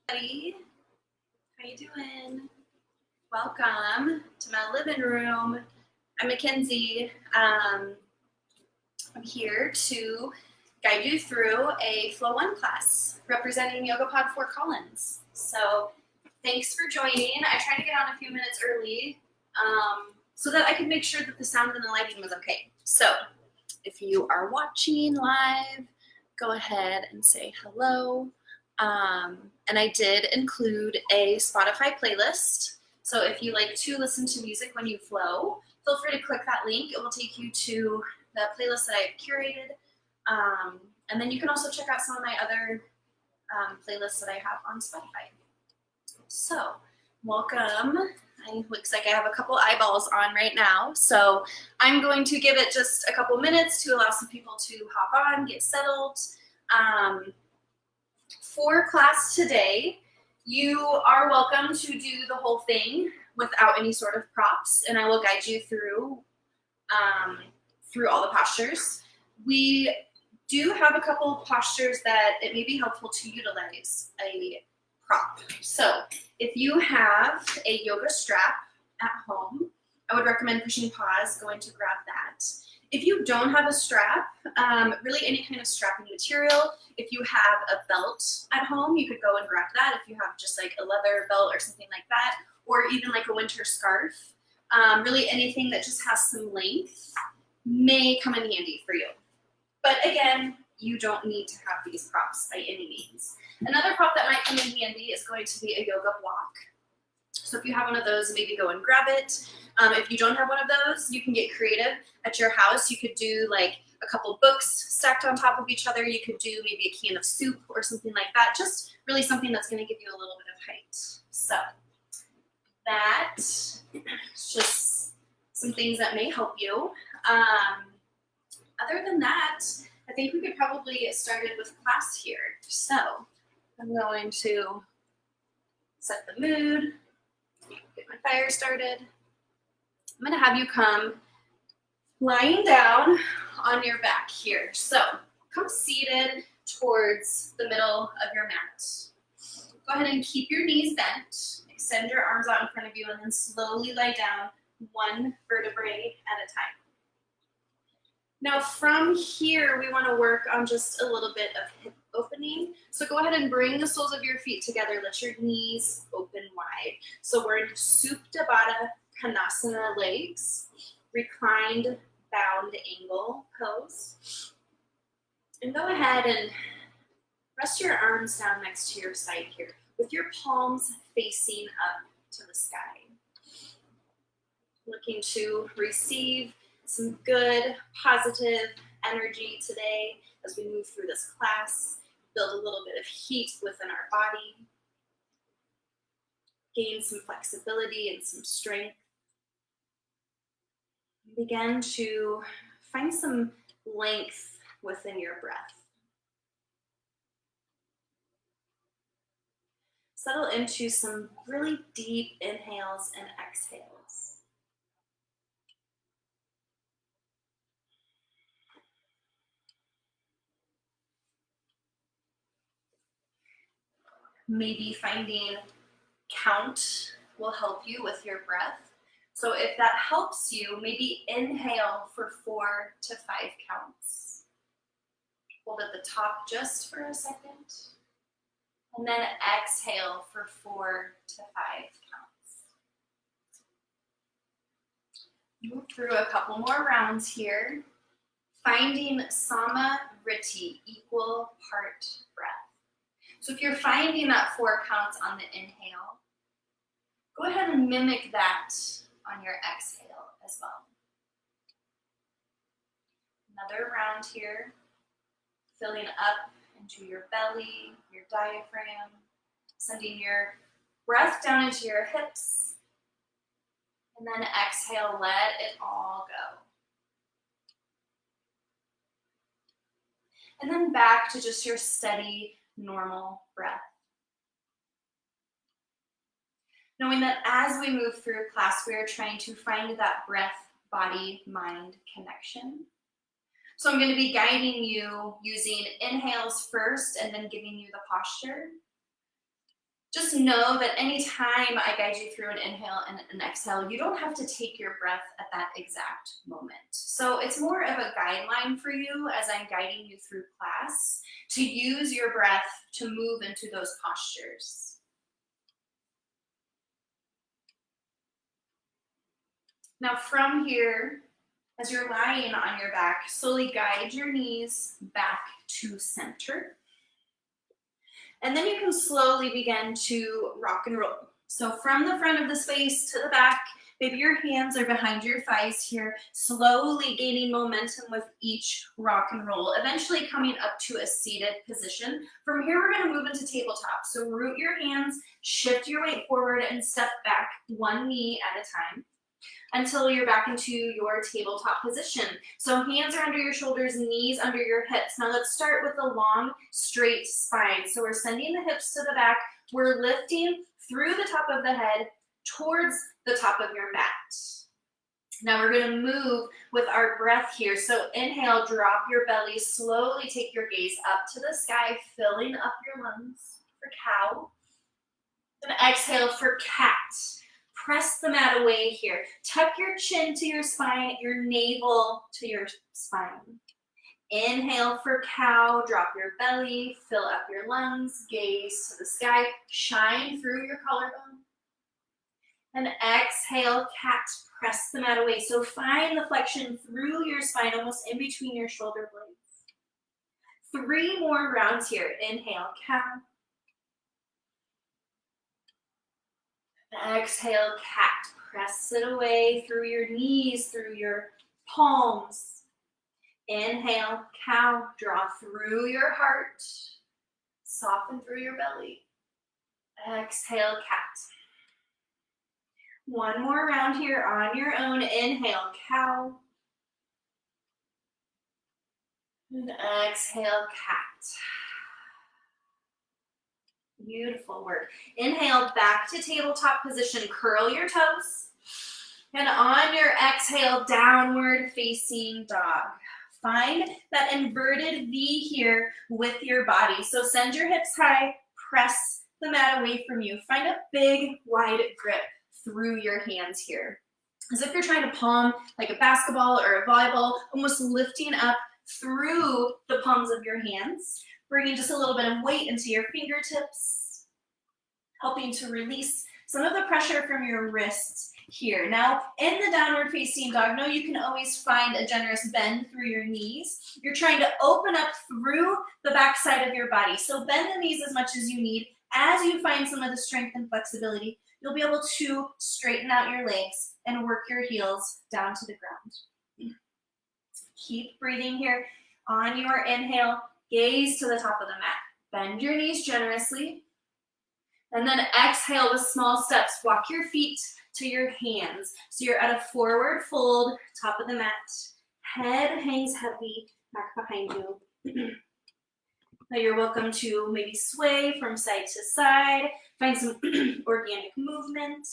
Everybody, how you doing? Welcome to my living room. I'm Mackenzie. I'm here to guide you through a Flow1 class representing YogaPod Fort Collins. So thanks for joining. I tried to get on a few minutes early so that I could make sure that the sound and the lighting was okay. So if you are watching live, go ahead and say hello. And I did include a Spotify playlist. So if you like to listen to music when you flow, feel free to click that link. It will take you to the playlist that I've curated. And then you can also check out some of my other playlists that I have on Spotify. So welcome. It looks like I have a couple eyeballs on right now. So I'm going to give it just a couple minutes to allow some people to hop on, get settled. For class today, you are welcome to do the whole thing without any sort of props, and I will guide you through all the postures. We do have a couple of postures that it may be helpful to utilize a prop. So if you have a yoga strap at home, I would recommend pushing pause, going to grab that. If you don't have a strap, really any kind of strapping material, if you have a belt at home, you could go and grab that if you have just like a leather belt or something like that, or even like a winter scarf. Really anything that just has some length may come in handy for you. But again, you don't need to have these props by any means. Another prop that might come in handy is going to be a yoga block. So if you have one of those, maybe go and grab it. If you don't have one of those, you can get creative at your house. You could do like a couple books stacked on top of each other. You could do maybe a can of soup or something like that. Just really something that's going to give you a little bit of height. So that's just some things that may help you. Other than that, I think we could probably get started with class here. So I'm going to set the mood, get my fire started. I'm going to have you come lying down on your back here. So come seated towards the middle of your mat. Go ahead and keep your knees bent. Extend your arms out in front of you and then slowly lie down one vertebrae at a time. Now from here, we want to work on just a little bit of hip opening. So go ahead and bring the soles of your feet together. Let your knees open wide. So we're in Supta Baddha Konasana legs, reclined bound angle pose. And go ahead and rest your arms down next to your side here with your palms facing up to the sky. Looking to receive some good, positive energy today as we move through this class, build a little bit of heat within our body, gain some flexibility and some strength. Begin to find some length within your breath. Settle into some really deep inhales and exhales. Maybe finding count will help you with your breath. So if that helps you, maybe inhale for 4 to 5 counts. Hold at the top just for a second. And then exhale for 4 to 5 counts. Move through a couple more rounds here. Finding Sama Vritti, equal part breath. So if you're finding that 4 counts on the inhale, go ahead and mimic that on your exhale as well. Another round here, filling up into your belly, your diaphragm, sending your breath down into your hips, and then exhale, let it all go. And then back to just your steady, normal breath. Knowing that as we move through class, we are trying to find that breath, body, mind connection. So I'm going to be guiding you using inhales first and then giving you the posture. Just know that anytime I guide you through an inhale and an exhale, you don't have to take your breath at that exact moment. So it's more of a guideline for you as I'm guiding you through class to use your breath to move into those postures. Now from here, as you're lying on your back, slowly guide your knees back to center. And then you can slowly begin to rock and roll. So from the front of the space to the back, maybe your hands are behind your thighs here, slowly gaining momentum with each rock and roll, eventually coming up to a seated position. From here, we're gonna move into tabletop. So root your hands, shift your weight forward, and step back one knee at a time until you're back into your tabletop position. So hands are under your shoulders, knees under your hips. Now let's start with a long, straight spine. So we're sending the hips to the back. We're lifting through the top of the head towards the top of your mat. Now we're gonna move with our breath here. So inhale, drop your belly, slowly take your gaze up to the sky, filling up your lungs for cow. And exhale for cat. Press the mat away here. Tuck your chin to your spine, your navel to your spine. Inhale for cow, drop your belly, fill up your lungs, gaze to the sky, shine through your collarbone. And exhale, cat, press the mat away. So find the flexion through your spine, almost in between your shoulder blades. 3 more rounds here. Inhale, cow. Exhale, cat. Press it away through your knees, through your palms. Inhale, cow. Draw through your heart. Soften through your belly. Exhale, cat. 1 more round here on your own. Inhale, cow. And exhale, cat. Beautiful work. Inhale, back to tabletop position. Curl your toes. And on your exhale, downward facing dog. Find that inverted V here with your body. So send your hips high, press the mat away from you. Find a big, wide grip through your hands here. As if you're trying to palm like a basketball or a volleyball, almost lifting up through the palms of your hands. Bringing just a little bit of weight into your fingertips, helping to release some of the pressure from your wrists here. Now, in the downward facing dog, know you can always find a generous bend through your knees. You're trying to open up through the back side of your body. So bend the knees as much as you need. As you find some of the strength and flexibility, you'll be able to straighten out your legs and work your heels down to the ground. Keep breathing here. On your inhale, gaze to the top of the mat. Bend your knees generously. And then exhale with small steps. Walk your feet to your hands. So you're at a forward fold, top of the mat. Head hangs heavy back behind you. Now you're welcome to maybe sway from side to side. Find some organic movement.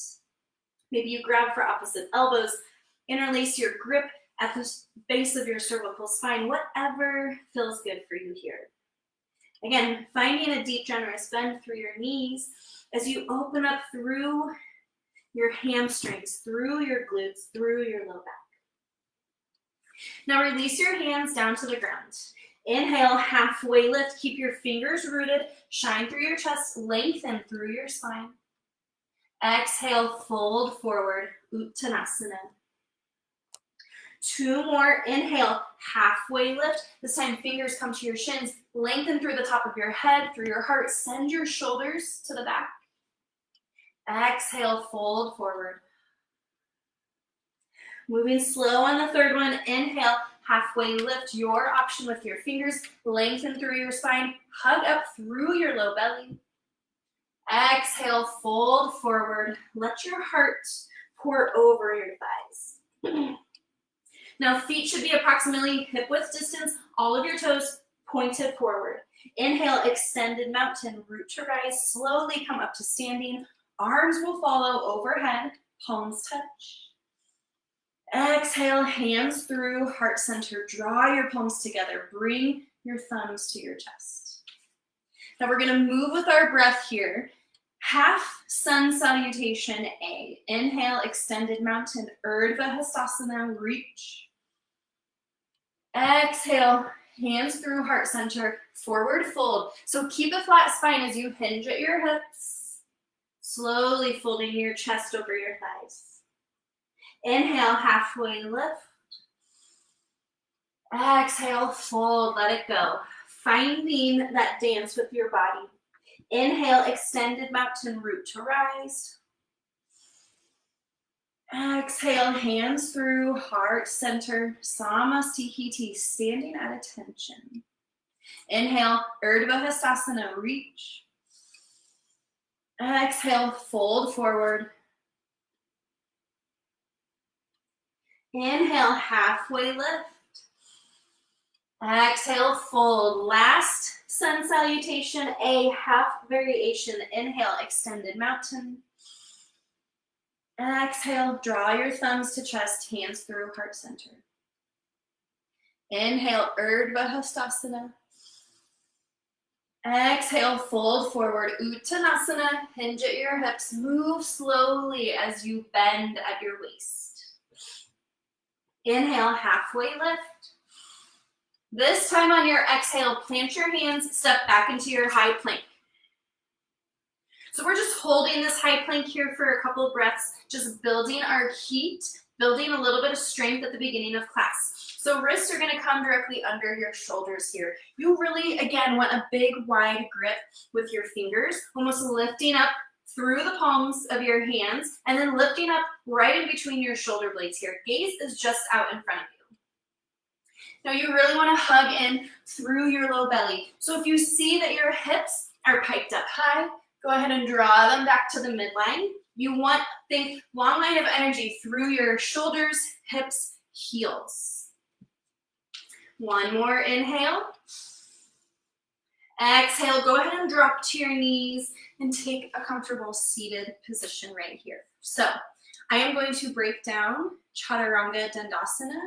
Maybe you grab for opposite elbows. Interlace your grip at the base of your cervical spine, whatever feels good for you here. Again, finding a deep, generous bend through your knees as you open up through your hamstrings, through your glutes, through your low back. Now release your hands down to the ground. Inhale, halfway lift. Keep your fingers rooted. Shine through your chest, lengthen through your spine. Exhale, fold forward, Uttanasana. 2 more. Inhale, halfway lift. This time fingers come to your shins. Lengthen through the top of your head, through your heart. Send your shoulders to the back. Exhale, fold forward. Moving slow on the 3rd one. Inhale, halfway lift. Your option with your fingers. Lengthen through your spine. Hug up through your low belly. Exhale, fold forward. Let your heart pour over your thighs. Now, feet should be approximately hip-width distance, all of your toes pointed forward. Inhale, extended mountain, root to rise, slowly come up to standing. Arms will follow overhead, palms touch. Exhale, hands through, heart center. Draw your palms together. Bring your thumbs to your chest. Now we're gonna move with our breath here. half sun salutation A. Inhale, extended mountain, Urdhva Hastasana, reach. Exhale, hands through heart center, forward fold. So keep a flat spine as you hinge at your hips, slowly folding your chest over your thighs. Inhale, halfway lift. Exhale, fold, let it go. Finding that dance with your body. Inhale, extended mountain, root to rise. Exhale, hands through heart center, Samasthiti, standing at attention. Inhale, Urdhva Hastasana, reach. Exhale, fold forward. Inhale, halfway lift. Exhale, fold. Last sun salutation, A, half variation. Inhale, extended mountain. Exhale, draw your thumbs to chest, hands through heart center. Inhale, Urdhva Hastasana. Exhale, fold forward, Uttanasana, hinge at your hips, move slowly as you bend at your waist. Inhale, halfway lift. This time on your exhale, plant your hands, step back into your high plank. So we're just holding this high plank here for a couple of breaths, just building our heat, building a little bit of strength at the beginning of class. So wrists are gonna come directly under your shoulders here. You really, again, want a big, wide grip with your fingers, almost lifting up through the palms of your hands, and then lifting up right in between your shoulder blades here. Gaze is just out in front of you. Now you really wanna hug in through your low belly. So if you see that your hips are piped up high, go ahead and draw them back to the midline. You want, think long line of energy through your shoulders, hips, heels. One more inhale. Exhale, go ahead and drop to your knees and take a comfortable seated position right here. So I am going to break down Chaturanga Dandasana.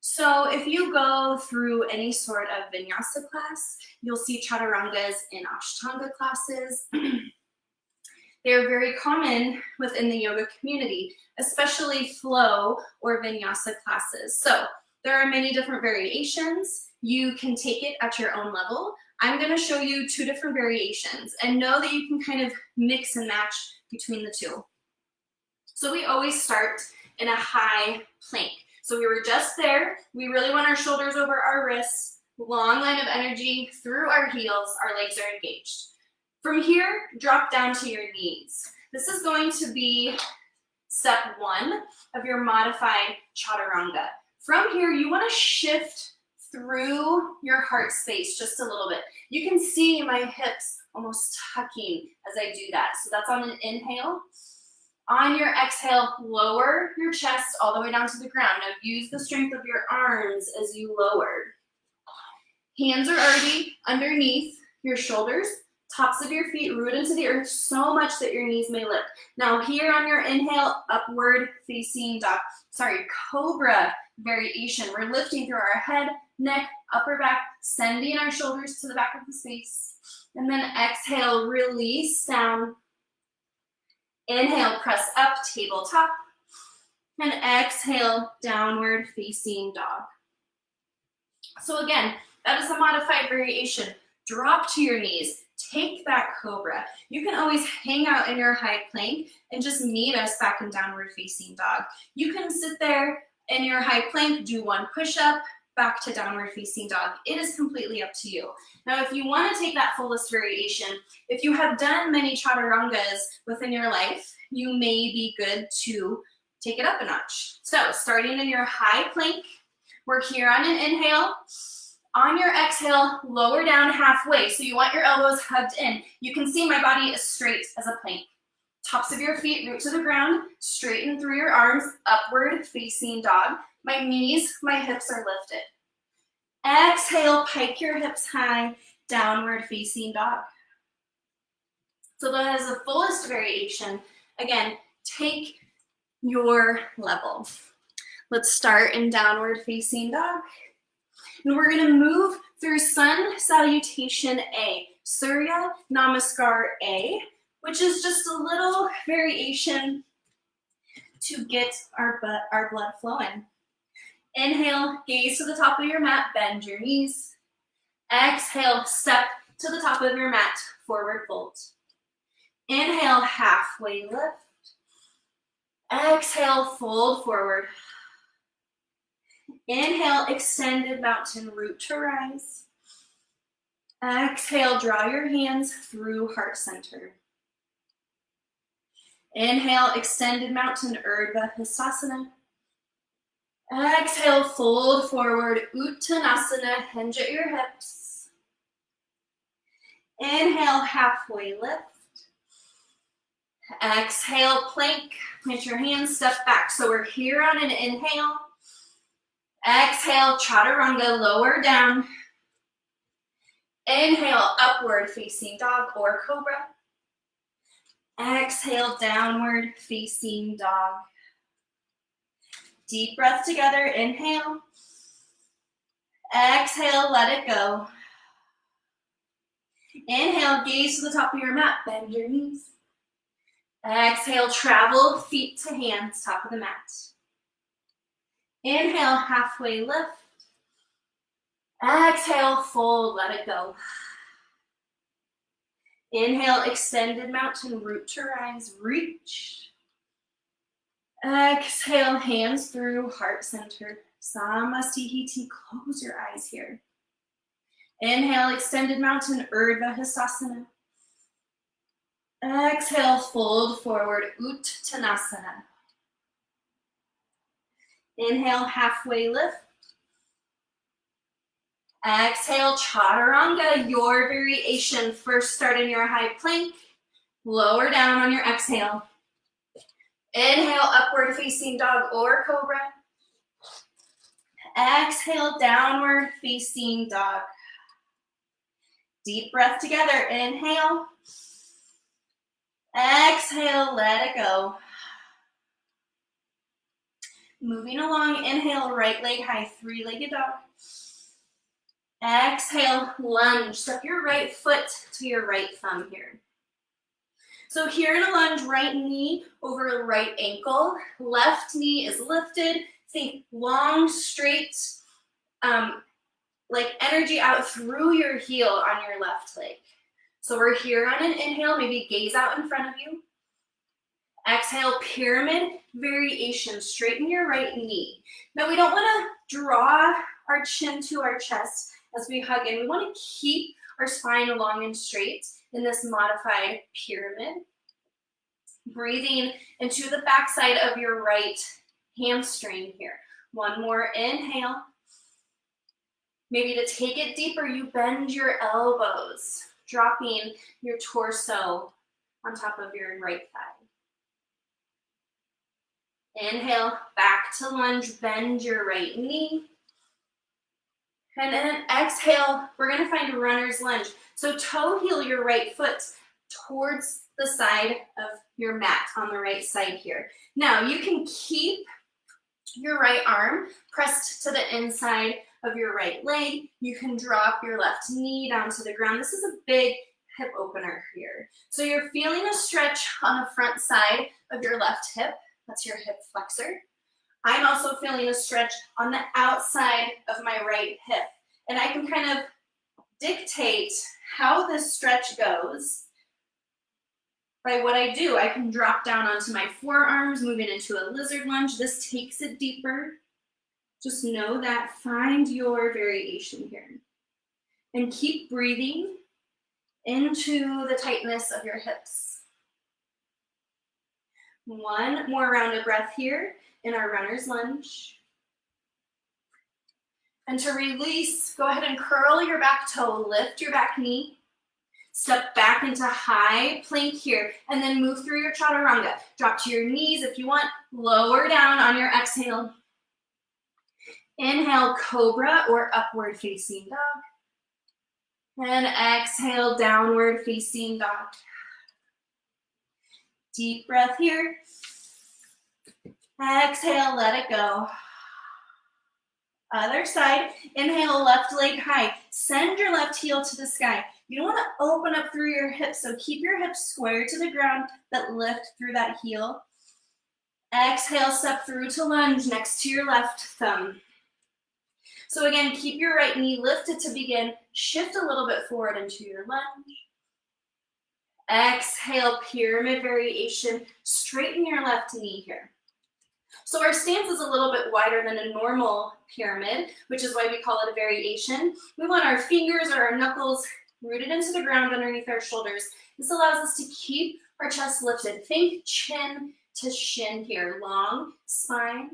So if you go through any sort of Vinyasa class, you'll see Chaturangas in Ashtanga classes. They're very common within the yoga community, especially flow or Vinyasa classes. So there are many different variations. You can take it at your own level. I'm going to show you 2 different variations and know that you can kind of mix and match between the 2. So we always start in a high plank. So we were just there. We really want our shoulders over our wrists, long line of energy through our heels. Our legs are engaged. From here, drop down to your knees. This is going to be step 1 of your modified Chaturanga. From here, you want to shift through your heart space just a little bit. You can see my hips almost tucking as I do that. So that's on an inhale. On your exhale, lower your chest all the way down to the ground. Now use the strength of your arms as you lower. Hands are already underneath your shoulders. Tops of your feet root into the earth so much that your knees may lift. Now here on your inhale, upward facing dog. Cobra variation. We're lifting through our head, neck, upper back, sending our shoulders to the back of the space. And then exhale, release down. Inhale, press up, tabletop. And exhale, downward facing dog. So again, that is a modified variation. Drop to your knees. Take that cobra. You can always hang out in your high plank and just meet us back in downward facing dog. You can sit there in your high plank, do 1 push-up, back to downward facing dog. It is completely up to you. Now, if you want to take that fullest variation, if you have done many Chaturangas within your life, you may be good to take it up a notch. So starting in your high plank, we're here on an inhale. On your exhale, lower down halfway. So you want your elbows hugged in. You can see my body is straight as a plank. Tops of your feet root to the ground, straighten through your arms, upward facing dog. My knees, my hips are lifted. Exhale, pike your hips high, downward facing dog. So that is the fullest variation. Again, take your level. Let's start in downward facing dog. And we're going to move through Sun Salutation A, Surya Namaskar A. which is just a little variation to get our blood flowing. Inhale, gaze to the top of your mat, bend your knees. Exhale, step to the top of your mat, forward fold. Inhale, halfway lift. Exhale, fold forward. Inhale, extended mountain, root to rise. Exhale, draw your hands through heart center. Inhale, extended mountain, Urdhva Hastasana. Exhale, fold forward, Uttanasana, hinge at your hips. Inhale, halfway lift. Exhale, plank, plant your hands, step back. So we're here on an inhale. Exhale, chaturanga, lower down. Inhale, upward facing dog or cobra. Exhale, downward facing dog. Deep breath together, inhale. Exhale, let it go. Inhale, gaze to the top of your mat, bend your knees. Exhale, travel feet to hands, top of the mat. Inhale, halfway lift. Exhale, fold, let it go. Inhale, extended mountain, root to rise, reach. Exhale, hands through heart center. Samastihiti, close your eyes here. Inhale, extended mountain, Urdhva Hastasana. Exhale, fold forward, Uttanasana. Inhale, halfway lift. Exhale, chaturanga, your variation. First start in your high plank, lower down on your exhale. Inhale, upward facing dog or cobra. Exhale, downward facing dog. Deep breath together, inhale. Exhale, let it go. Moving along, inhale, right leg high, three-legged dog. Exhale, lunge. Step your right foot to your right thumb here. So here in a lunge, right knee over right ankle, left knee is lifted. Think long, straight, like energy out through your heel on your left leg. So we're here on an inhale, maybe gaze out in front of you. Exhale, pyramid variation, straighten your right knee. Now we don't want to draw our chin to our chest as we hug in. We want to keep our spine long and straight in this modified pyramid. Breathing into the backside of your right hamstring here. One more inhale. Maybe to take it deeper, you bend your elbows, dropping your torso on top of your right thigh. Inhale, back to lunge, bend your right knee. And then exhale, we're gonna find a runner's lunge. So toe heel your right foot towards the side of your mat on the right side here. Now you can keep your right arm pressed to the inside of your right leg. You can drop your left knee down to the ground. This is a big hip opener here. So you're feeling a stretch on the front side of your left hip. That's your hip flexor. I'm also feeling a stretch on the outside of my right hip. And I can kind of dictate how this stretch goes by what I do. I can drop down onto my forearms, moving into a lizard lunge. This takes it deeper. Just know that. Find your variation here. And keep breathing into the tightness of your hips. One more round of breath here in our runner's lunge. And to release, go ahead and curl your back toe, lift your back knee, step back into high plank here, and then move through your chaturanga. Drop to your knees if you want, lower down on your exhale. Inhale, cobra or upward facing dog. And exhale, downward facing dog. Deep breath here. Exhale, let it go. Other side, inhale, left leg high. Send your left heel to the sky. You don't want to open up through your hips, so keep your hips square to the ground, but lift through that heel. Exhale, step through to lunge next to your left thumb. So again, keep your right knee lifted to begin. Shift a little bit forward into your lunge. Exhale, pyramid variation. Straighten your left knee here. So our stance is a little bit wider than a normal pyramid, which is why we call it a variation. We want our fingers or our knuckles rooted into the ground underneath our shoulders. This allows us to keep our chest lifted. Think chin to shin here. Long spine.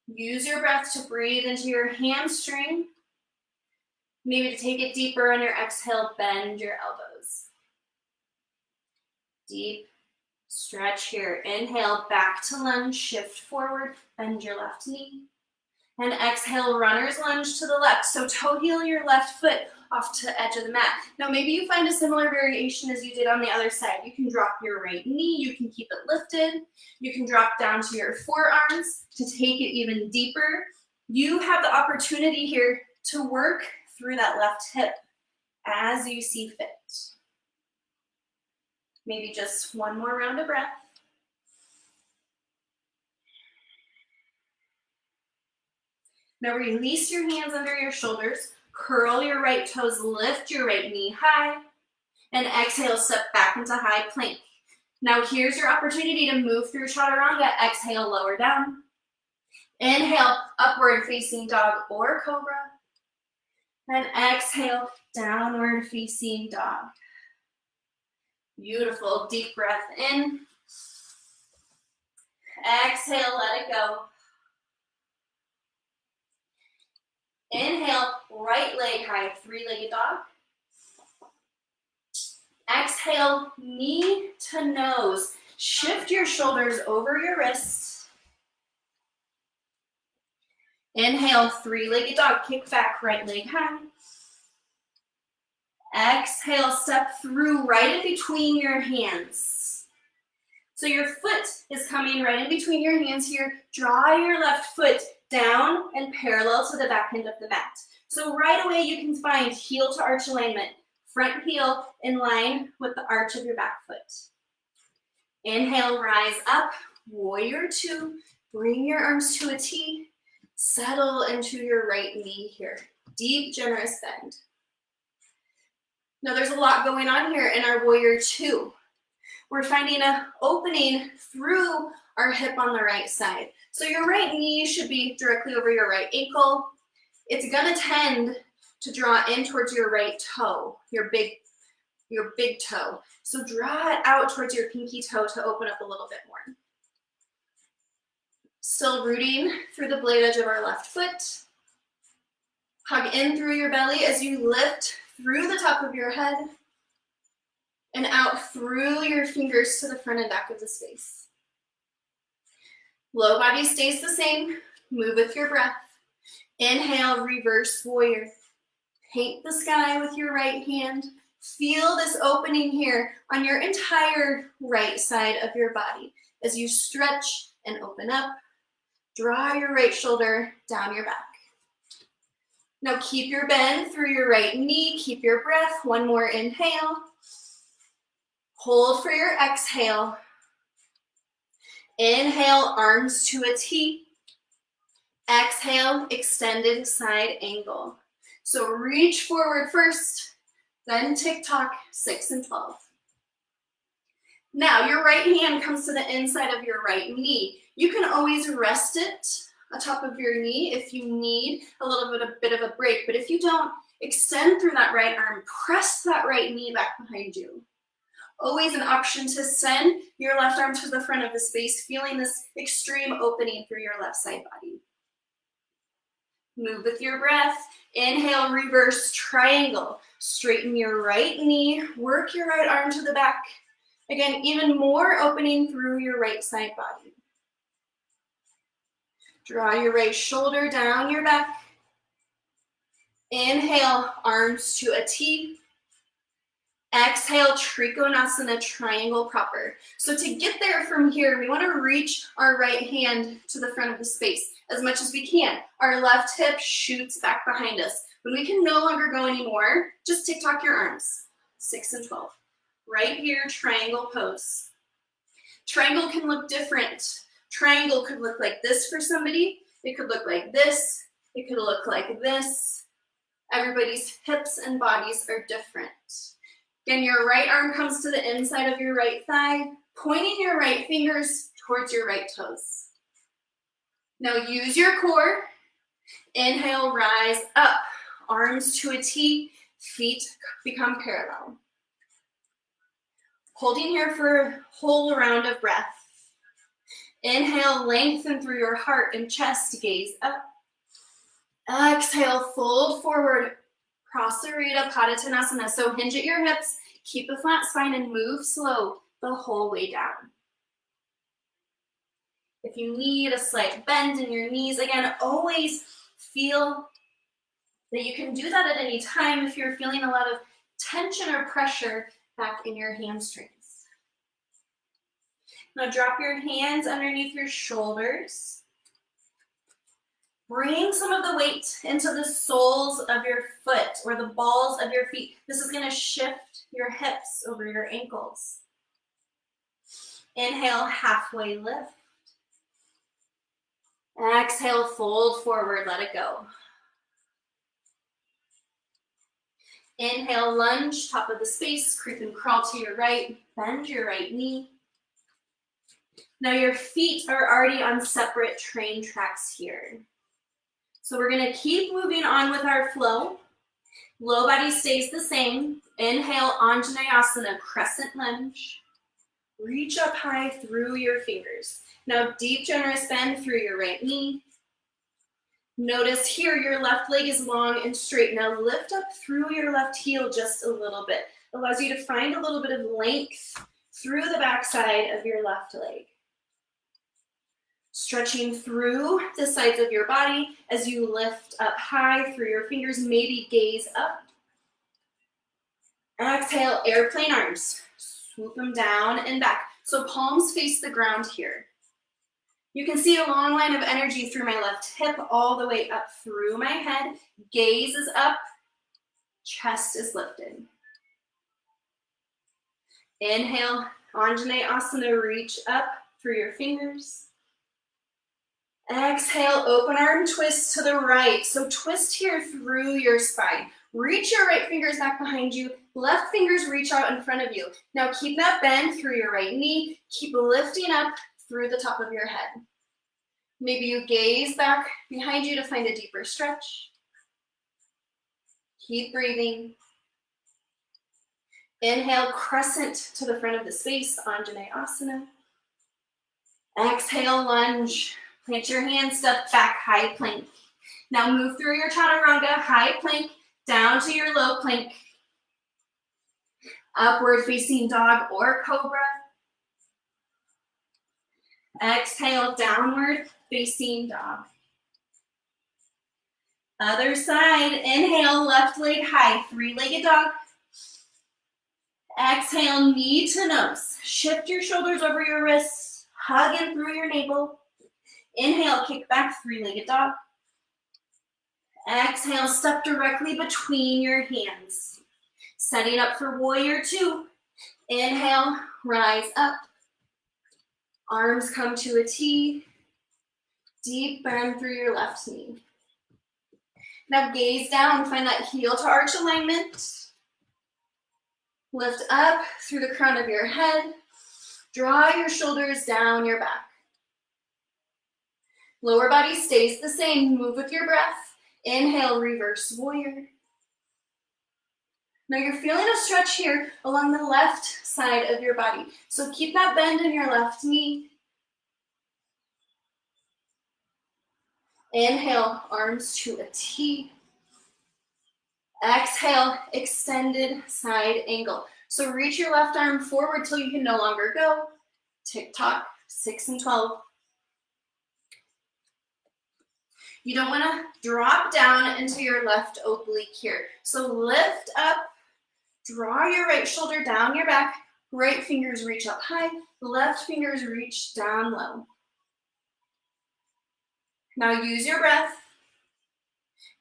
Use your breath to breathe into your hamstring. Maybe to take it deeper on your exhale, bend your elbows. Deep stretch here. Inhale, back to lunge, shift forward, bend your left knee. And exhale, runner's lunge to the left. So toe heel your left foot off to the edge of the mat. Now maybe you find a similar variation as you did on the other side. You can drop your right knee, you can keep it lifted. You can drop down to your forearms to take it even deeper. You have the opportunity here to work through that left hip as you see fit. Maybe just one more round of breath. Now release your hands under your shoulders, curl your right toes, lift your right knee high, and exhale, step back into high plank. Now here's your opportunity to move through chaturanga. Exhale, lower down. Inhale, upward facing dog or cobra. And exhale, downward facing dog. Beautiful, deep breath in. Exhale, let it go. Inhale, right leg high, three-legged dog. Exhale, knee to nose. Shift your shoulders over your wrists. Inhale, three-legged dog, kick back, right leg high. Exhale, step through right in between your hands. So your foot is coming right in between your hands here. Draw your left foot down and parallel to the back end of the mat. So right away you can find heel to arch alignment. Front heel in line with the arch of your back foot. Inhale, rise up, warrior two. Bring your arms to a T. Settle into your right knee here. Deep, generous bend. Now there's a lot going on here in our warrior two. We're finding an opening through our hip on the right side. So your right knee should be directly over your right ankle. It's gonna tend to draw in towards your right toe, your big toe. So draw it out towards your pinky toe to open up a little bit more. Still rooting through the blade edge of our left foot. Hug in through your belly as you lift through the top of your head and out through your fingers to the front and back of the space. Low body stays the same. Move with your breath. Inhale, reverse warrior. Paint the sky with your right hand. Feel this opening here on your entire right side of your body as you stretch and open up. Draw your right shoulder down your back. Now keep your bend through your right knee. Keep your breath. One more inhale. Hold for your exhale. Inhale, arms to a T. Exhale, extended side angle. So reach forward first, then tick-tock, 6 and 12. Now your right hand comes to the inside of your right knee. You can always rest it on top of your knee if you need a bit of a break, but if you don't, extend through that right arm, press that right knee back behind you. Always an option to send your left arm to the front of the space, feeling this extreme opening through your left side body. Move with your breath. Inhale, reverse triangle. Straighten your right knee, work your right arm to the back. Again, even more opening through your right side body. Draw your right shoulder down your back. Inhale, arms to a T. Exhale, Trikonasana, triangle proper. So to get there from here, we want to reach our right hand to the front of the space as much as we can. Our left hip shoots back behind us. When we can no longer go anymore, just tick-tock your arms. 6 and 12. Right here, triangle pose. Triangle can look different. Triangle could look like this for somebody. It could look like this. It could look like this. Everybody's hips and bodies are different. Again, your right arm comes to the inside of your right thigh, pointing your right fingers towards your right toes. Now use your core. Inhale, rise up. Arms to a T, feet become parallel. Holding here for a whole round of breath. Inhale, lengthen through your heart and chest, gaze up. Exhale, fold forward, Prasarita Padottanasana. So hinge at your hips, keep a flat spine, and move slow the whole way down. If you need a slight bend in your knees, again, always feel that you can do that at any time if you're feeling a lot of tension or pressure back in your hamstrings. Now drop your hands underneath your shoulders. Bring some of the weight into the soles of your foot or the balls of your feet. This is going to shift your hips over your ankles. Inhale, halfway lift. Exhale, fold forward, let it go. Inhale, lunge, top of the space, creep and crawl to your right, bend your right knee. Now your feet are already on separate train tracks here. So we're gonna keep moving on with our flow. Low body stays the same. Inhale, Anjaneyasana, crescent lunge. Reach up high through your fingers. Now deep generous bend through your right knee. Notice here your left leg is long and straight. Now lift up through your left heel just a little bit. Allows you to find a little bit of length through the backside of your left leg. Stretching through the sides of your body as you lift up high through your fingers, maybe gaze up. Exhale, airplane arms. Swoop them down and back. So palms face the ground here. You can see a long line of energy through my left hip all the way up through my head. Gaze is up, chest is lifted. Inhale, Anjaneyasana, reach up through your fingers. Exhale, open arm twist to the right. So twist here through your spine. Reach your right fingers back behind you. Left fingers reach out in front of you. Now keep that bend through your right knee. Keep lifting up through the top of your head. Maybe you gaze back behind you to find a deeper stretch. Keep breathing. Inhale, crescent to the front of the space, Anjaneyasana. Exhale, lunge. Plant your hands, step back, high plank. Now move through your chaturanga, high plank, down to your low plank. Upward facing dog or cobra. Exhale, downward facing dog. Other side, inhale, left leg high, three-legged dog. Exhale, knee to nose. Shift your shoulders over your wrists, hug in through your navel. Inhale, kick back, three-legged dog. Exhale, step directly between your hands. Setting up for warrior two. Inhale, rise up. Arms come to a T. Deep bend through your left knee. Now gaze down, find that heel to arch alignment. Lift up through the crown of your head. Draw your shoulders down your back. Lower body stays the same. Move with your breath. Inhale, reverse warrior. Now you're feeling a stretch here along the left side of your body. So keep that bend in your left knee. Inhale, arms to a T. Exhale, extended side angle. So reach your left arm forward till you can no longer go. Tick tock, 6 and 12. You don't want to drop down into your left oblique here. So lift up, draw your right shoulder down your back, right fingers reach up high, left fingers reach down low. Now use your breath.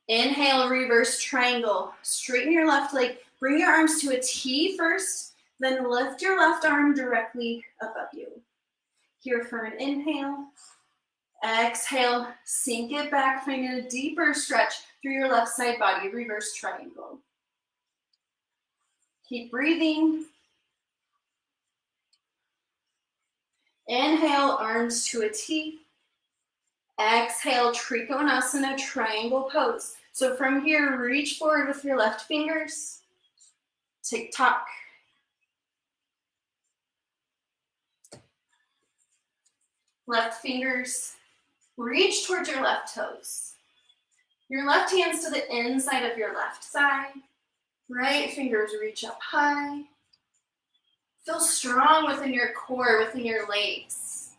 Inhale, reverse triangle. Straighten your left leg, Bring your arms to a T first, then lift your left arm directly above you. Here for an inhale. Exhale, sink it back, find a deeper stretch through your left side body, reverse triangle. Keep breathing. Inhale, arms to a T. Exhale, Trikonasana, triangle pose. So from here, reach forward with your left fingers. Tick-tock. Left fingers, reach towards your left toes. Your left hands to the inside of your left thigh. Right fingers reach up high. Feel strong within your core, within your legs.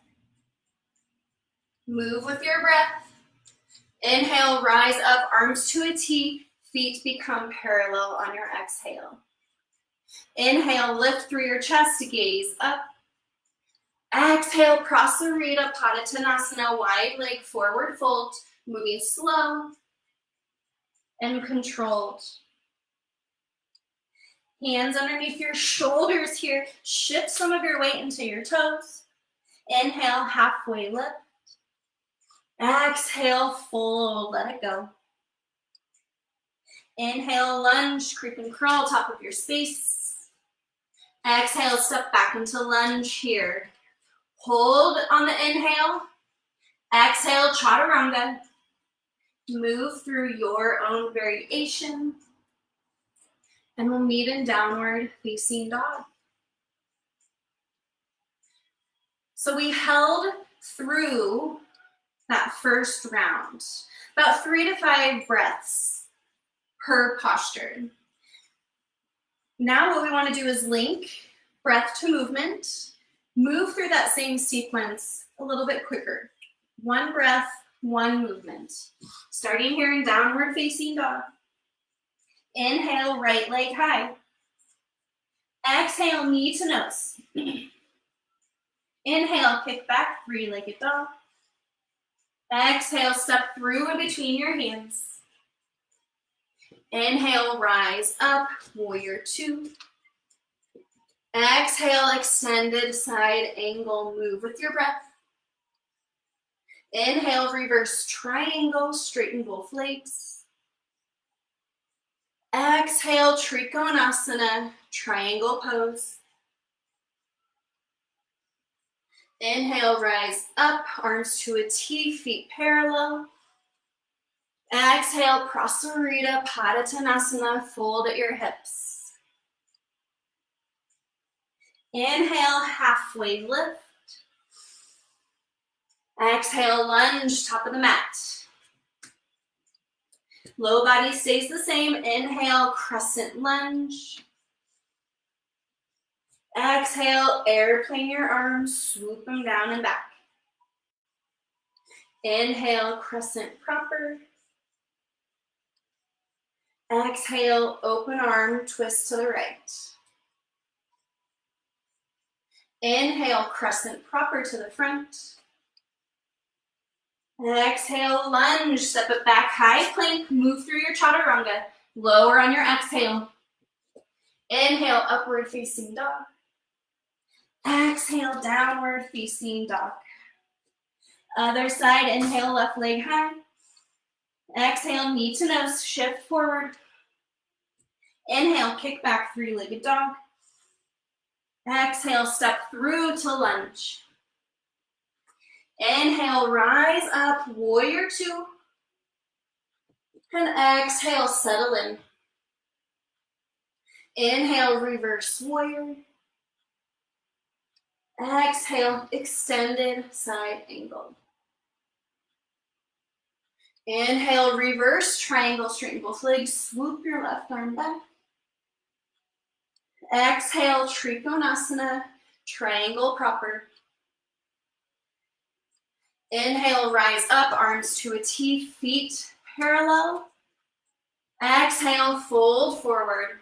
Move with your breath. Inhale, rise up, arms to a T, feet become parallel on your exhale. Inhale, lift through your chest, gaze up. Exhale, Prasarita Padottanasana, wide leg forward fold, moving slow and controlled. Hands underneath your shoulders here. Shift some of your weight into your toes. Inhale, halfway lift. Exhale, fold, let it go. Inhale, lunge, creep and crawl, top of your space. Exhale, step back into lunge here. Hold on the inhale. Exhale, chaturanga. Move through your own variation. And we'll meet in downward facing dog. So we held through that first round, about 3 to 5 breaths per posture. Now what we want to do is link breath to movement, move through that same sequence a little bit quicker. 1 breath, 1 movement. Starting here in downward facing dog. Inhale, right leg high. Exhale, knee to nose. Inhale, kick back, 3-legged dog. Exhale, step through in between your hands. Inhale, rise up, warrior 2. Exhale, extended side angle, move with your breath. Inhale, reverse triangle, straighten both legs. Exhale, Trikonasana, triangle pose. Inhale, rise up, arms to a T, feet parallel. Exhale, Prasarita Padottanasana, fold at your hips. Inhale, halfway lift. Exhale, lunge, top of the mat. Low body stays the same. Inhale, crescent lunge. Exhale, airplane your arms, swoop them down and back. Inhale, crescent proper. Exhale, open arm, twist to the right. Inhale, crescent proper to the front. Exhale, lunge, step it back, high plank, move through your chaturanga. Lower on your exhale. Inhale, upward facing dog. Exhale, downward facing dog. Other side, inhale, left leg high. Exhale, knee to nose, shift forward. Inhale, kick back, 3-legged dog. Exhale, step through to lunge. Inhale, rise up, warrior 2. And exhale, settle in. Inhale, reverse warrior. Exhale, extended side angle. Inhale, reverse triangle, straighten both legs, swoop your left arm back. Exhale, Trikonasana, triangle proper. Inhale, rise up, arms to a T, feet parallel. Exhale, fold forward.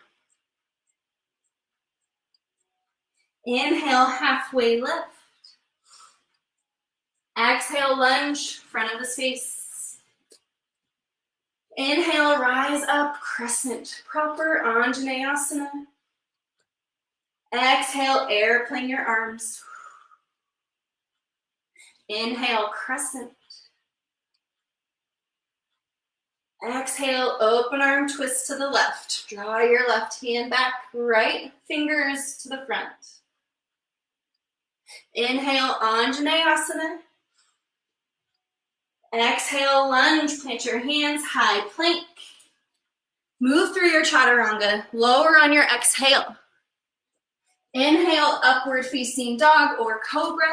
Inhale, halfway lift. Exhale, lunge, front of the space. Inhale, rise up, crescent, proper Anjaneyasana. Exhale, airplane your arms. Inhale, crescent. Exhale, open arm twist to the left. Draw your left hand back, right fingers to the front. Inhale, Anjaneyasana. Exhale, lunge, plant your hands, high plank. Move through your chaturanga, lower on your exhale. Inhale, upward facing dog or cobra.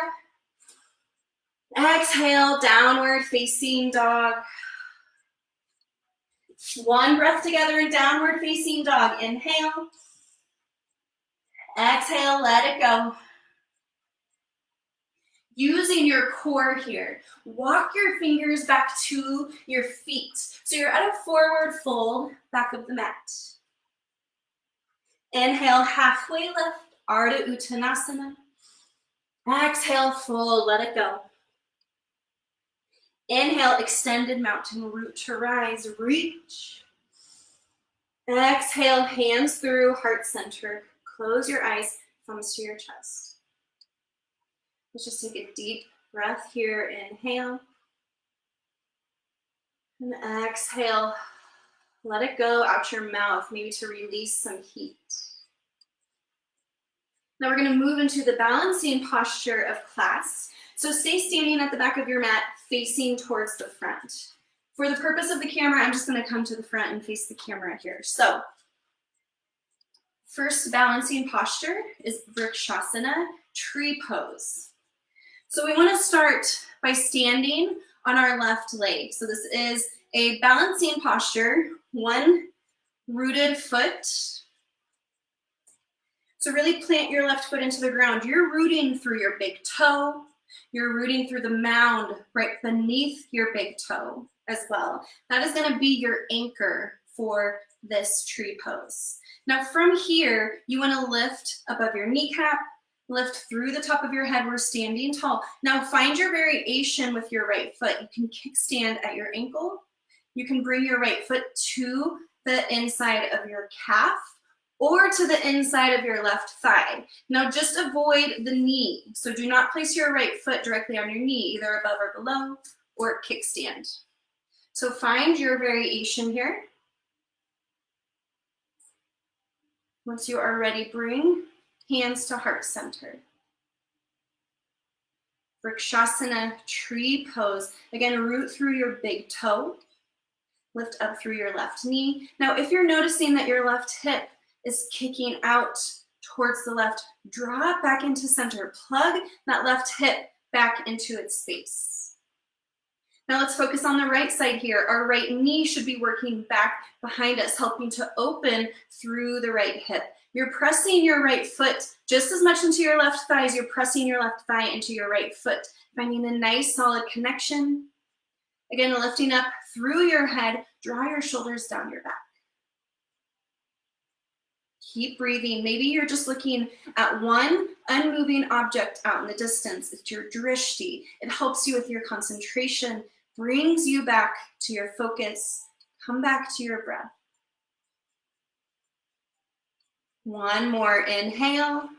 Exhale, downward facing dog. One breath together in downward facing dog. Inhale. Exhale, let it go. Using your core here, walk your fingers back to your feet. So you're at a forward fold, back of the mat. Inhale, halfway lift, Ardha Uttanasana. Exhale, fold, let it go. Inhale, extended mountain root to rise, reach. Exhale, hands through, heart center. Close your eyes, thumbs to your chest. Let's just take a deep breath here. Inhale. And exhale. Let it go out your mouth, maybe to release some heat. Now we're going to move into the balancing posture of class. So stay standing at the back of your mat, facing towards the front. For the purpose of the camera, I'm just going to come to the front and face the camera here. So first balancing posture is Vrikshasana, tree pose. So we want to start by standing on our left leg. So this is a balancing posture, one rooted foot. So really plant your left foot into the ground. You're rooting through your big toe. You're rooting through the mound right beneath your big toe as well. That is going to be your anchor for this tree pose. Now from here, you want to lift above your kneecap, lift through the top of your head. We're standing tall. Now find your variation with your right foot. You can kickstand at your ankle. You can bring your right foot to the inside of your calf or to the inside of your left thigh. Now just avoid the knee. So do not place your right foot directly on your knee, either above or below, or kickstand. So find your variation here. Once you are ready, bring hands to heart center. Vrikshasana, tree pose. Again, root through your big toe. Lift up through your left knee. Now, if you're noticing that your left hip is kicking out towards the left, draw it back into center. Plug that left hip back into its space. Now let's focus on the right side here. Our right knee should be working back behind us, helping to open through the right hip. You're pressing your right foot just as much into your left thigh as you're pressing your left thigh into your right foot, finding a nice solid connection. Again, lifting up through your head, draw your shoulders down your back. Keep breathing. Maybe you're just looking at one unmoving object out in the distance. It's your drishti. It helps you with your concentration, brings you back to your focus. Come back to your breath. One more inhale.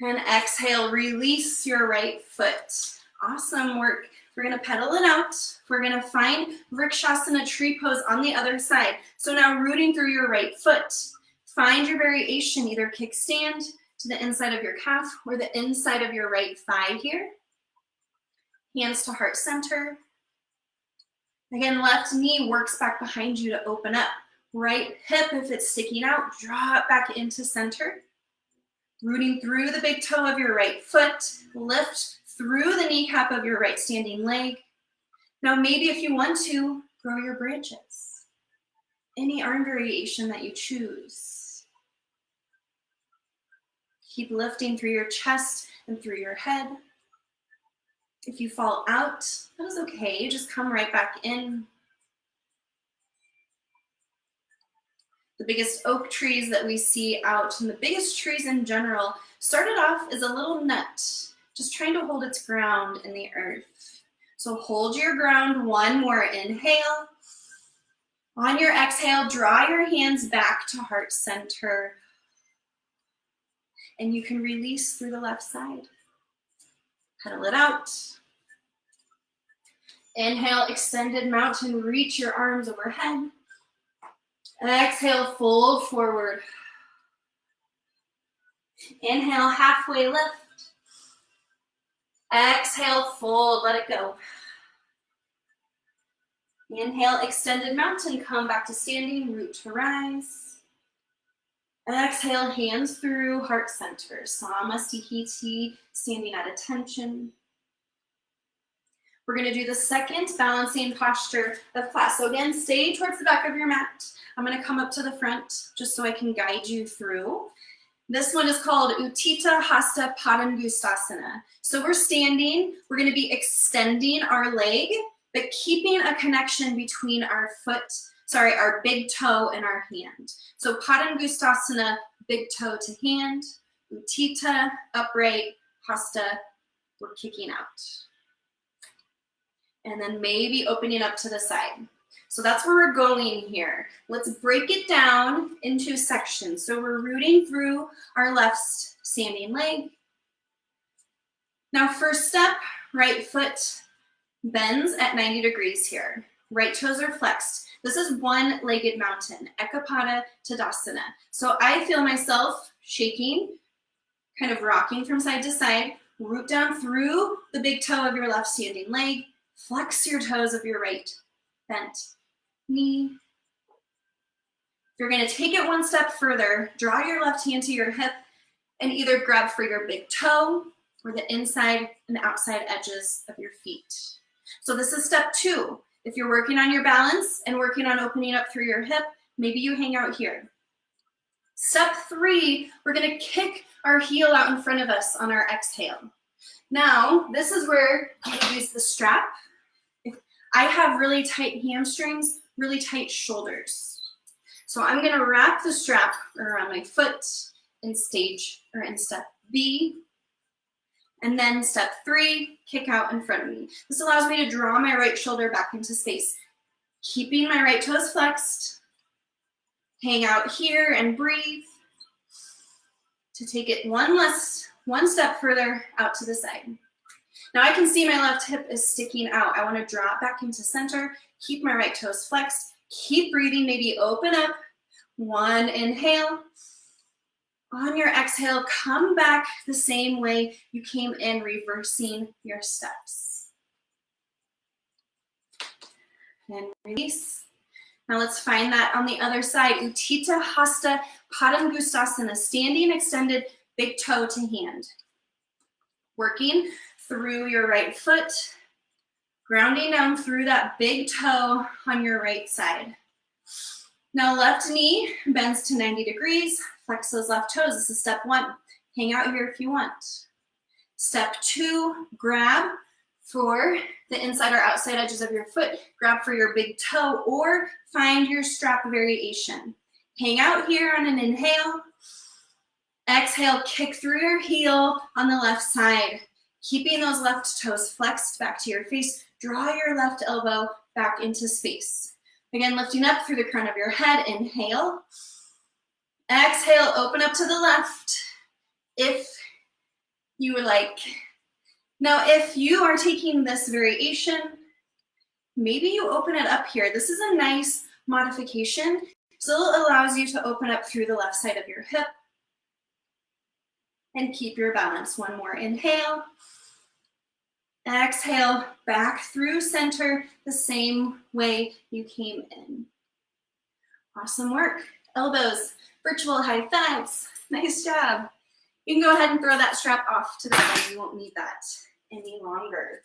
And exhale, release your right foot. Awesome work. We're going to pedal it out. We're going to find Vrikshasana, tree pose on the other side. So now rooting through your right foot. Find your variation, either kickstand to the inside of your calf or the inside of your right thigh here. Hands to heart center. Again, left knee works back behind you to open up. Right hip, if it's sticking out, draw it back into center. Rooting through the big toe of your right foot. Lift through the kneecap of your right standing leg. Now maybe if you want to, grow your branches. Any arm variation that you choose. Keep lifting through your chest and through your head. If you fall out, that is okay. Just come right back in. The biggest oak trees that we see out, and the biggest trees in general, started off as a little nut, just trying to hold its ground in the earth. So hold your ground, one more inhale. On your exhale, draw your hands back to heart center. And you can release through the left side. Pedal it out. Inhale, extended mountain, reach your arms overhead. Exhale, fold forward. Inhale, halfway lift. Exhale, fold, let it go. Inhale, extended mountain, come back to standing, root to rise. Exhale, hands through, heart center. Samasthiti, standing at attention. We're gonna do the second balancing posture of class. So again, stay towards the back of your mat. I'm gonna come up to the front just so I can guide you through. This one is called Utthita Hasta Padangustasana. So we're standing, we're gonna be extending our leg, but keeping a connection between our our big toe and our hand. So Padangustasana, big toe to hand. Utthita, upright. Hasta, we're kicking out. And then maybe opening up to the side. So that's where we're going here. Let's break it down into sections. So we're rooting through our left standing leg. Now first step, right foot bends at 90 degrees here. Right toes are flexed. This is one-legged mountain, Ekapada Tadasana. So I feel myself shaking, kind of rocking from side to side. Root down through the big toe of your left standing leg. Flex your toes of your right bent knee. If you're going to take it one step further, draw your left hand to your hip and either grab for your big toe or the inside and outside edges of your feet. So this is step 2. If you're working on your balance and working on opening up through your hip, maybe you hang out here. Step 3, we're going to kick our heel out in front of us on our exhale. Now, this is where you use the strap. I have really tight hamstrings, really tight shoulders. So I'm gonna wrap the strap around my foot in step B. And then step 3, kick out in front of me. This allows me to draw my right shoulder back into space, keeping my right toes flexed. Hang out here and breathe. To take it one step further out to the side. Now I can see my left hip is sticking out. I want to drop back into center, keep my right toes flexed, keep breathing, maybe open up. One inhale. On your exhale, come back the same way you came in, reversing your steps. And release. Now let's find that on the other side. Utthita Hasta Padangustasana, standing extended, big toe to hand. Working through your right foot, grounding down through that big toe on your right side. Now left knee bends to 90 degrees, flex those left toes. This is step 1. Hang out here if you want. Step 2, grab for the inside or outside edges of your foot. Grab for your big toe or find your strap variation. Hang out here on an inhale. Exhale, kick through your heel on the left side. Keeping those left toes flexed back to your face. Draw your left elbow back into space. Again, lifting up through the crown of your head. Inhale. Exhale, open up to the left if you would like. Now, if you are taking this variation, maybe you open it up here. This is a nice modification. Still allows you to open up through the left side of your hip. And keep your balance. One more inhale. Exhale, back through center the same way you came in. Awesome work. Elbows, virtual high fives. Nice job. You can go ahead and throw that strap off to the side. You won't need that any longer.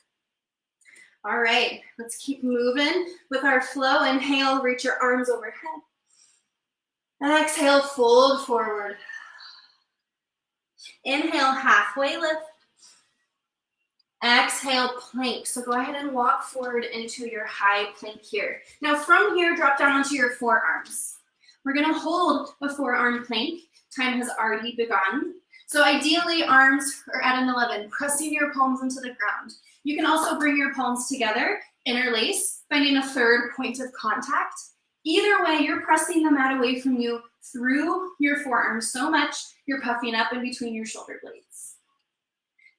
All right, let's keep moving with our flow. Inhale, reach your arms overhead. Exhale, fold forward. Inhale, halfway lift. Exhale, plank. So go ahead and walk forward into your high plank here. Now from here, drop down onto your forearms. We're gonna hold a forearm plank. Time has already begun. So ideally, arms are at an 11, pressing your palms into the ground. You can also bring your palms together, interlace, finding a third point of contact. Either way, you're pressing the mat away from you through your forearms so much you're puffing up in between your shoulder blades.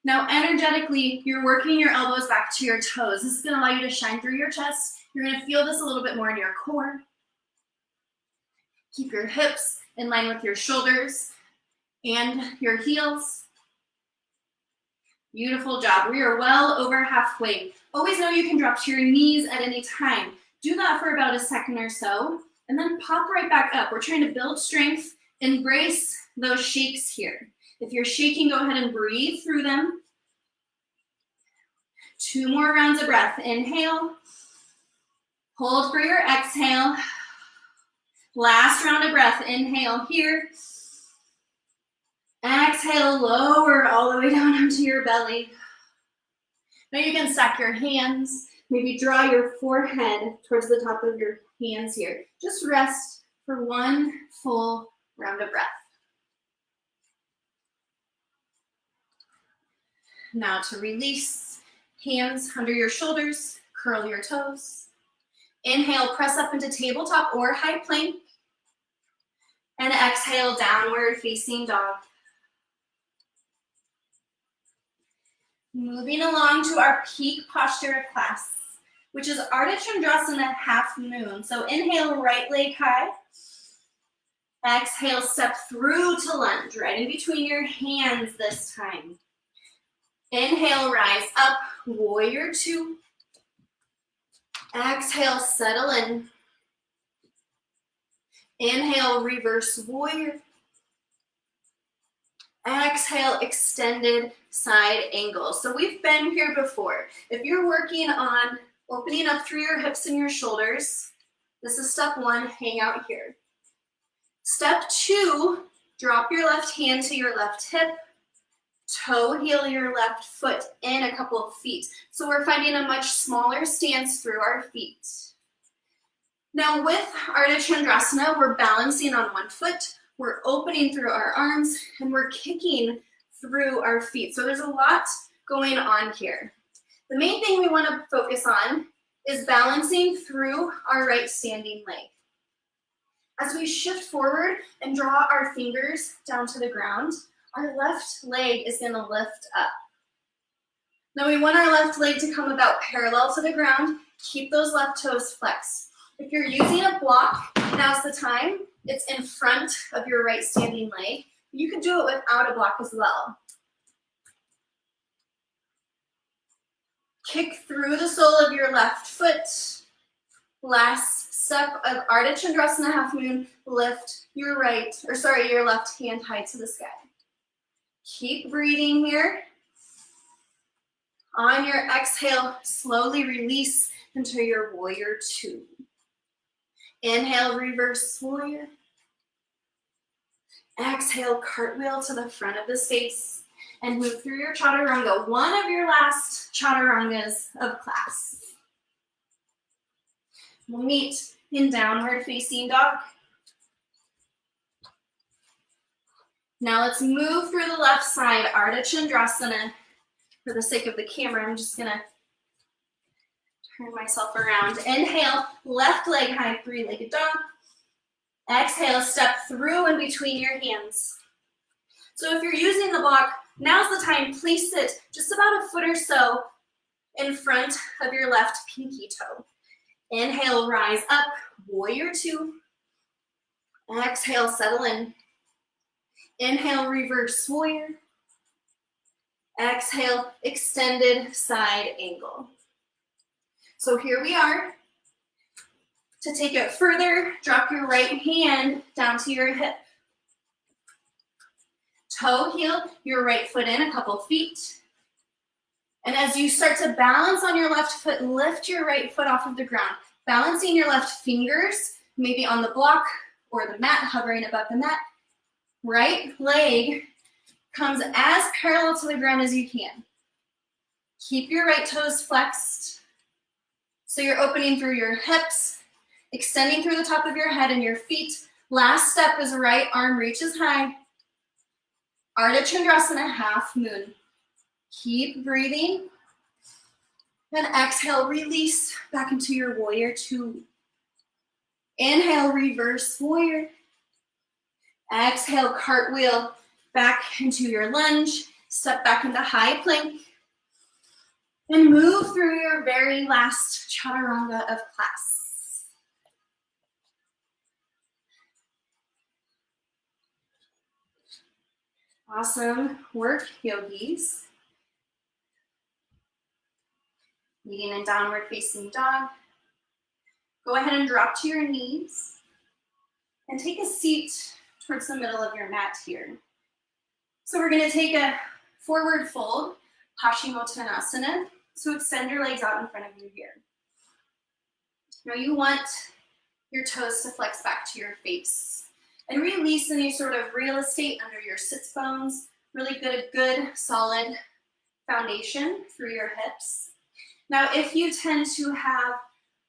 Now, energetically, you're working your elbows back to your toes. This is going to allow you to shine through your chest. You're going to feel this a little bit more in your core. Keep your hips in line with your shoulders and your heels. Beautiful job. We are well over halfway. Always know you can drop to your knees at any time. Do that for about a second or so, and then pop right back up. We're trying to build strength. Embrace those shakes here. If you're shaking, go ahead and breathe through them. 2 more rounds of breath. Inhale. Hold for your exhale. Last round of breath. Inhale here. Exhale, lower all the way down onto your belly. Now you can stack your hands. Maybe draw your forehead towards the top of your hands here. Just rest for 1 full round of breath. Now to release, hands under your shoulders, curl your toes. Inhale, press up into tabletop or high plank. And exhale, downward facing dog. Moving along to our peak posture of class, which is Ardha Chandrasana half moon. So inhale, right leg high. Exhale, step through to lunge, right in between your hands this time. Inhale, rise up, warrior 2. Exhale, settle in. Inhale, reverse warrior. Exhale, extended side angle. So we've been here before. If you're working on opening up through your hips and your shoulders, this is step 1, hang out here. Step 2, drop your left hand to your left hip, toe heel your left foot in a couple of feet. So we're finding a much smaller stance through our feet. Now with Ardha Chandrasana, we're balancing on one foot, we're opening through our arms, and we're kicking through our feet. So there's a lot going on here. The main thing we want to focus on is balancing through our right standing leg. As we shift forward and draw our fingers down to the ground, our left leg is going to lift up. Now we want our left leg to come about parallel to the ground. Keep those left toes flexed. If you're using a block, now's the time. It's in front of your right standing leg. You can do it without a block as well. Kick through the sole of your left foot. Last step of Ardha Chandrasana half moon, lift your left hand high to the sky. Keep breathing here. On your exhale, slowly release into your warrior 2. Inhale, reverse warrior. Exhale, cartwheel to the front of the space and move through your chaturanga, one of your last chaturangas of class. We'll meet in downward facing dog. Now let's move through the left side, Ardha Chandrasana. For the sake of the camera, I'm just gonna turn myself around. Inhale, left leg high, 3-legged dog. Exhale, step through in between your hands. So if you're using the block, now's the time. Place it just about a foot or so in front of your left pinky toe. Inhale, rise up, warrior 2. Exhale, settle in. Inhale, reverse warrior. Exhale, extended side angle. So here we are. To take it further, drop your right hand down to your hip. Toe heel your right foot in a couple feet. And as you start to balance on your left foot, lift your right foot off of the ground. Balancing your left fingers, maybe on the block or the mat, hovering above the mat. Right leg comes as parallel to the ground as you can. Keep your right toes flexed. So you're opening through your hips, extending through the top of your head and your feet. Last step is right arm reaches high. Ardha Chandrasana, half moon. Keep breathing. Then exhale, release back into your warrior two. Inhale, reverse warrior. Exhale, cartwheel back into your lunge. Step back into high plank. And move through your very last chaturanga of class. Awesome work, yogis. Meeting in downward facing dog. Go ahead and drop to your knees and take a seat towards the middle of your mat here. So we're gonna take a forward fold, Paschimottanasana. So extend your legs out in front of you here. Now you want your toes to flex back to your face and release any sort of real estate under your sits bones. Really good solid foundation through your hips. Now, if you tend to have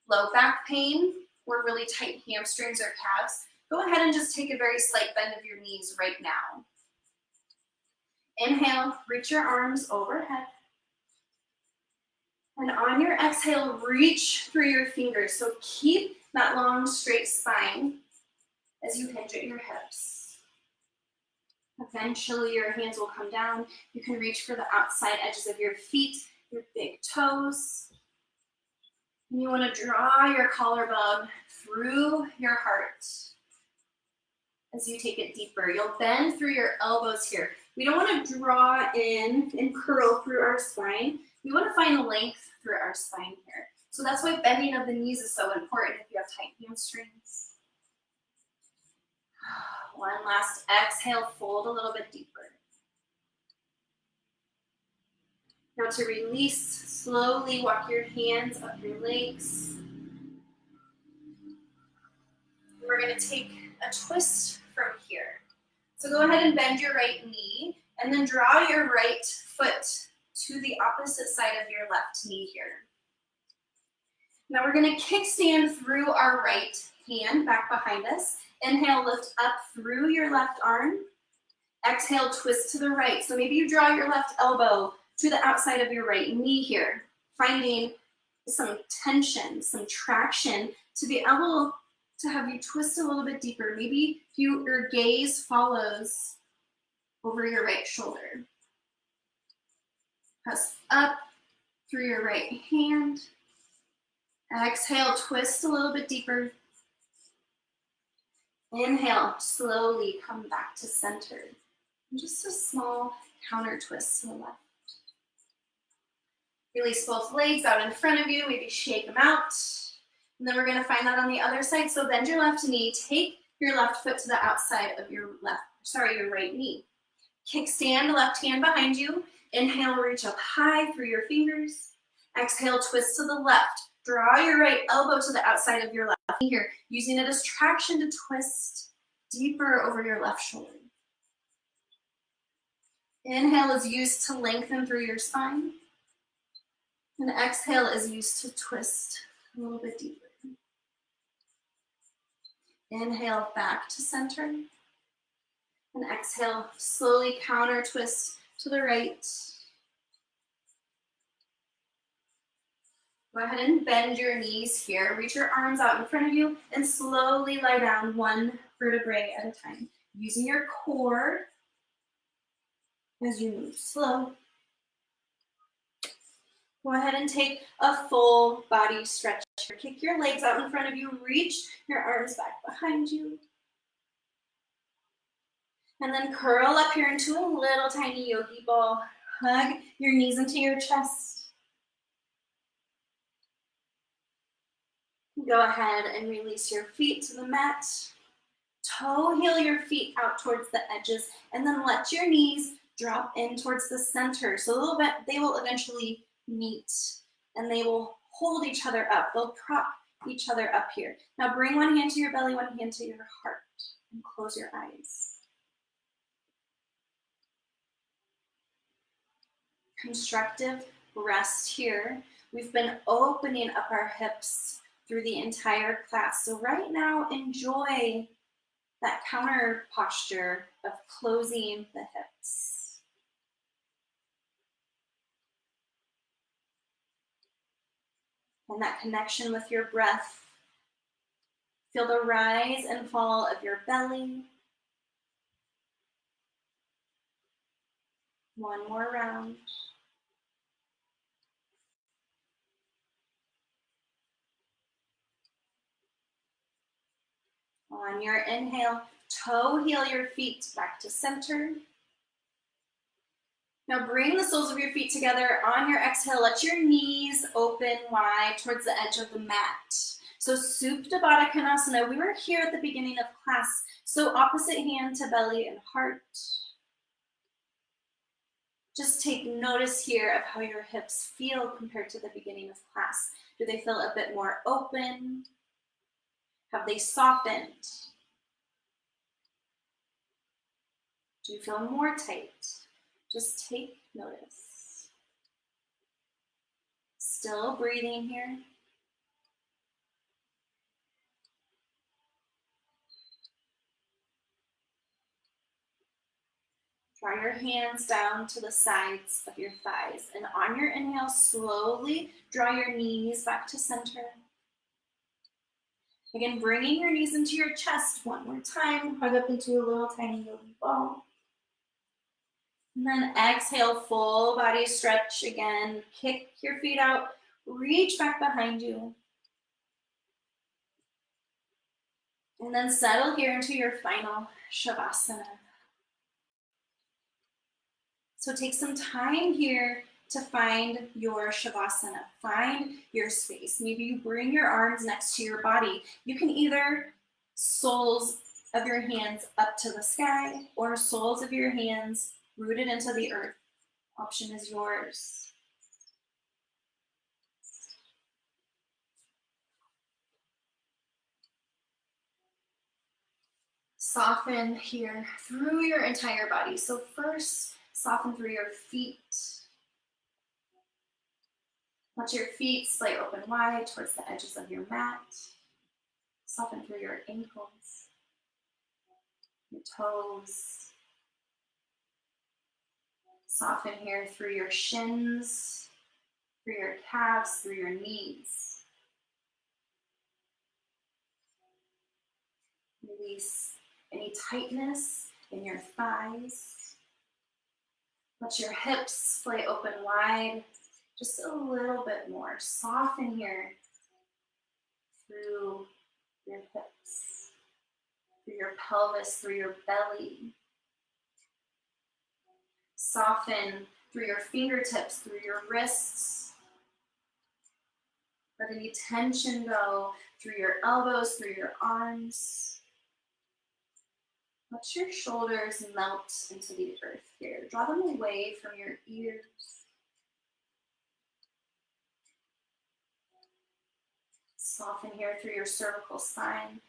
low back pain or really tight hamstrings or calves, go ahead and just take a very slight bend of your knees right now. Inhale, reach your arms overhead. And on your exhale, reach through your fingers. So keep that long, straight spine as you hinge at your hips. Eventually, your hands will come down. You can reach for the outside edges of your feet, your big toes. And you want to draw your collarbone through your heart as you take it deeper. You'll bend through your elbows here. We don't want to draw in and curl through our spine. We want to find length through our spine here. So that's why bending of the knees is so important if you have tight hamstrings. One last exhale, fold a little bit deeper. Now to release, slowly walk your hands up your legs. We're going to take a twist from here. So go ahead and bend your right knee and then draw your right foot to the opposite side of your left knee here. Now we're going to kickstand through our right hand back behind us. Inhale, lift up through your left arm. Exhale, twist to the right. So maybe you draw your left elbow to the outside of your right knee here, finding some tension, some traction to be able to have you twist a little bit deeper. Maybe your gaze follows over your right shoulder. Press up through your right hand. Exhale, twist a little bit deeper. Inhale, slowly come back to center. And just a small counter twist to the left. Release both legs out in front of you, maybe shake them out. And then we're gonna find that on the other side. So bend your left knee, take your left foot to the outside of your your right knee. Kickstand, left hand behind you. Inhale, reach up high through your fingers. Exhale, twist to the left. Draw your right elbow to the outside of your left knee here, using it as traction to twist deeper over your left shoulder. Inhale is used to lengthen through your spine. And exhale is used to twist a little bit deeper. Inhale, back to center. And exhale, slowly counter twist to the right. Go ahead and bend your knees here. Reach your arms out in front of you and slowly lie down one vertebrae at a time. Using your core as you move slow. Go ahead and take a full body stretch. Kick your legs out in front of you. Reach your arms back behind you. And then curl up here into a little tiny yogi ball. Hug your knees into your chest. Go ahead and release your feet to the mat. Toe heel your feet out towards the edges, and then let your knees drop in towards the center. So a little bit, they will eventually meet, and they will hold each other up. They'll prop each other up here. Now bring one hand to your belly, one hand to your heart, and close your eyes. Constructive rest here. We've been opening up our hips through the entire class. So right now, enjoy that counter posture of closing the hips. And that connection with your breath. Feel the rise and fall of your belly. One more round. On your inhale, toe heel your feet back to center. Now bring the soles of your feet together. On your exhale, let your knees open wide towards the edge of the mat. So Supta Baddha Konasana, we were here at the beginning of class. So opposite hand to belly and heart. Just take notice here of how your hips feel compared to the beginning of class. Do they feel a bit more open? Have they softened? Do you feel more tight? Just take notice. Still breathing here. Draw your hands down to the sides of your thighs. And on your inhale, slowly draw your knees back to center. Again, bringing your knees into your chest one more time. Hug up into a little tiny yogi ball. And then exhale, full body stretch again. Kick your feet out. Reach back behind you. And then settle here into your final Shavasana. So take some time here to find your Shavasana. Find your space. Maybe you bring your arms next to your body. You can either soles of your hands up to the sky or soles of your hands rooted into the earth. Option is yours. Soften here through your entire body. So first, soften through your feet. Let your feet splay open wide towards the edges of your mat. Soften through your ankles, your toes. Soften here through your shins, through your calves, through your knees. Release any tightness in your thighs. Let your hips splay open wide, just a little bit more. Soften here through your hips, through your pelvis, through your belly. Soften through your fingertips, through your wrists. Let any tension go through your elbows, through your arms. Let your shoulders melt into the earth here. Draw them away from your ears. Soften here through your cervical spine.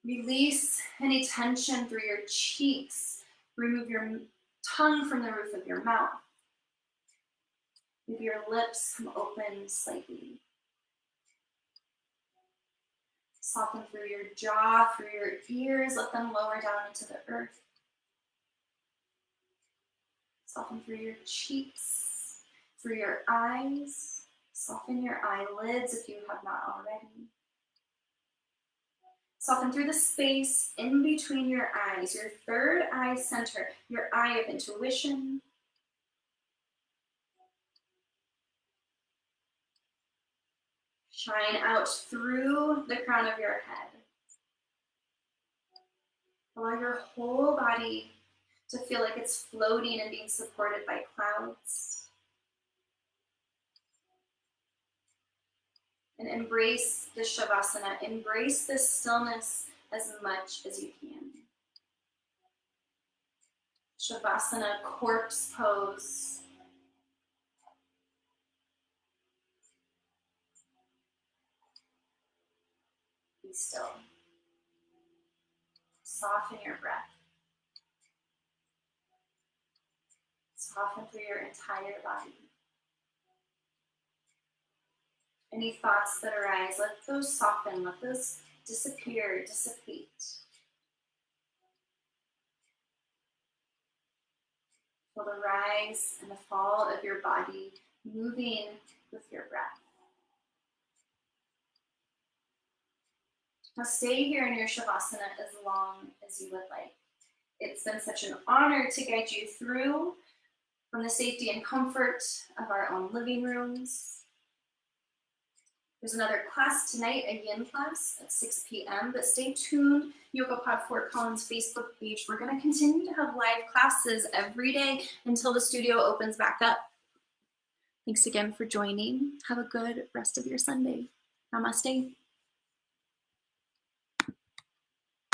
Release any tension through your cheeks. Remove your tongue from the roof of your mouth. Maybe your lips come open slightly. Soften through your jaw, through your ears. Let them lower down into the earth. Soften through your cheeks, through your eyes. Soften your eyelids if you have not already. Soften through the space in between your eyes, your third eye center, your eye of intuition. Shine out through the crown of your head. Allow your whole body to feel like it's floating and being supported by clouds. And embrace the Shavasana. Embrace this stillness as much as you can. Shavasana, corpse pose. Be still. Soften your breath. Soften through your entire body. Any thoughts that arise, let those soften, let those disappear, dissipate. Feel the rise and the fall of your body moving with your breath. Now stay here in your Shavasana as long as you would like. It's been such an honor to guide you through from the safety and comfort of our own living rooms. There's another class tonight, a yin class at 6 p.m., but stay tuned, YogaPod Fort Collins Facebook page. We're going to continue to have live classes every day until the studio opens back up. Thanks again for joining. Have a good rest of your Sunday. Namaste.